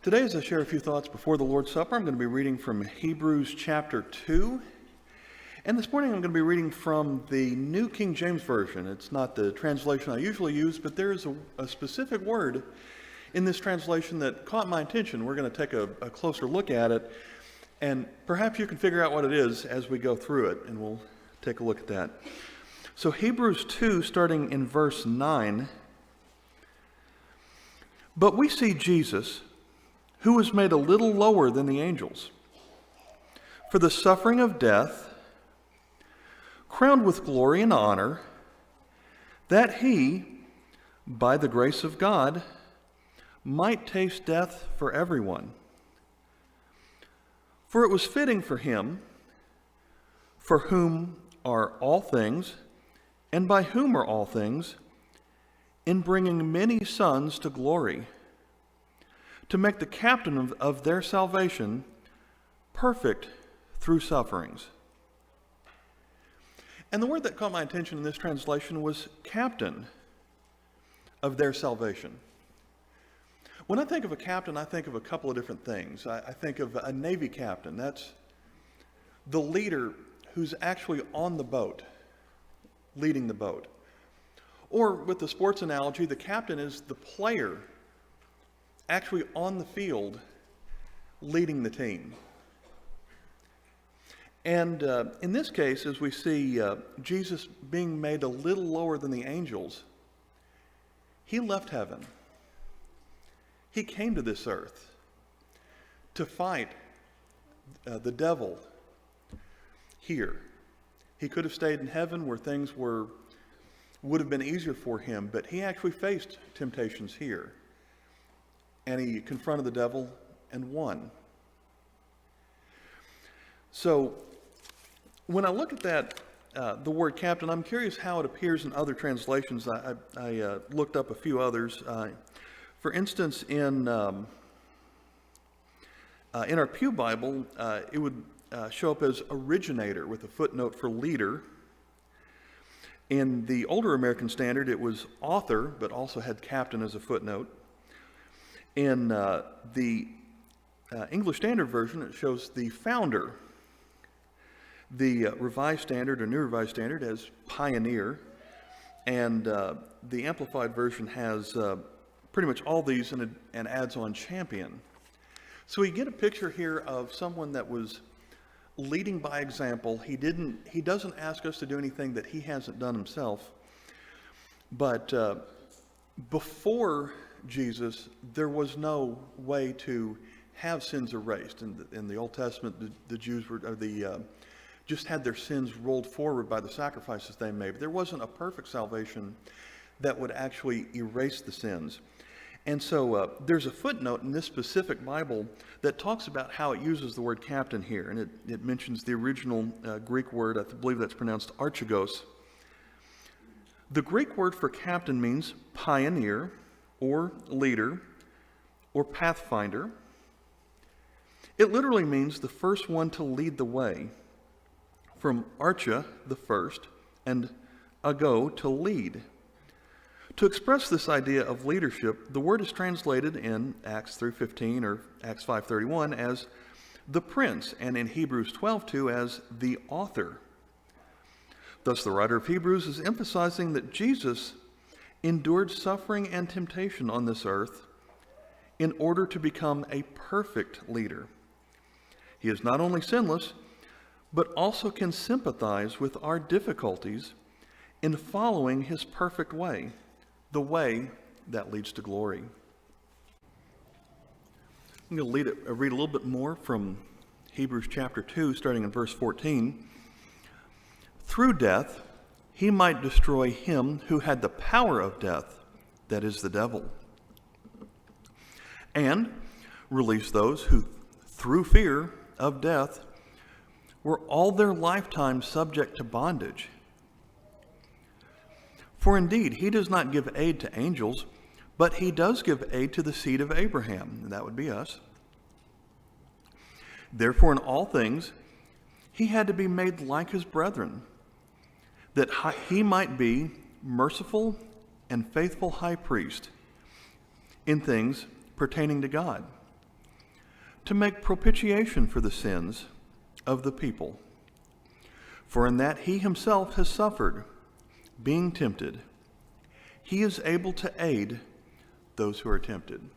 Today, as I share a few thoughts before the Lord's Supper, I'm going to be reading from Hebrews chapter 2. And this morning I'm going to be reading from the New King James Version. It's not the translation I usually use, but there is a specific word in this translation that caught my attention. We're going to take a closer look at it, and perhaps you can figure out what it is as we go through it, and we'll take a look at that. So Hebrews 2, starting in verse 9. But we see Jesus, who was made a little lower than the angels, for the suffering of death, crowned with glory and honor, that he, by the grace of God, might taste death for everyone. For it was fitting for him, for whom are all things, and by whom are all things, in bringing many sons to glory, to make the captain of their salvation perfect through sufferings. And the word that caught my attention in this translation was captain of their salvation. When I think of a captain, I think of a couple of different things. I think of a Navy captain. That's the leader who's actually on the boat, leading the boat. Or with the sports analogy, the captain is the player actually on the field leading the team. And in this case, as we see Jesus being made a little lower than the angels, he left heaven. He came to this earth to fight the devil here. He could have stayed in heaven where things would have been easier for him, but he actually faced temptations here. And he confronted the devil and won. So when I look at that, the word captain, I'm curious how it appears in other translations. I looked up a few others. For instance, in our Pew Bible, it would show up as originator with a footnote for leader. In the older American Standard, it was author, but also had captain as a footnote. In the English Standard Version, it shows the founder. The Revised Standard or New Revised Standard has pioneer, and the Amplified Version has pretty much all these and adds on champion. So we get a picture here of someone that was leading by example. He doesn't ask us to do anything that he hasn't done himself. But before Jesus, there was no way to have sins erased. In the Old Testament, the Jews just had their sins rolled forward by the sacrifices they made. But there wasn't a perfect salvation that would actually erase the sins. And so there's a footnote in this specific Bible that talks about how it uses the word captain here. And it mentions the original Greek word, I believe that's pronounced archegos. The Greek word for captain means pioneer, or leader, or pathfinder. It literally means the first one to lead the way, from archa, the first, and ago, to lead. To express this idea of leadership, the word is translated in Acts 3:15 or Acts 5:31 as the prince, and in Hebrews 12:2 as the author. Thus, the writer of Hebrews is emphasizing that Jesus endured suffering and temptation on this earth in order to become a perfect leader. He is not only sinless, but also can sympathize with our difficulties in following his perfect way, the way that leads to glory. I'm going to read a little bit more from Hebrews chapter 2, starting in verse 14. Through death, he might destroy him who had the power of death, that is the devil, and release those who, through fear of death, were all their lifetime subject to bondage. For indeed, he does not give aid to angels, but he does give aid to the seed of Abraham, and that would be us. Therefore, in all things, he had to be made like his brethren, that he might be merciful and faithful high priest in things pertaining to God, to make propitiation for the sins of the people. For in that he himself has suffered, being tempted, he is able to aid those who are tempted.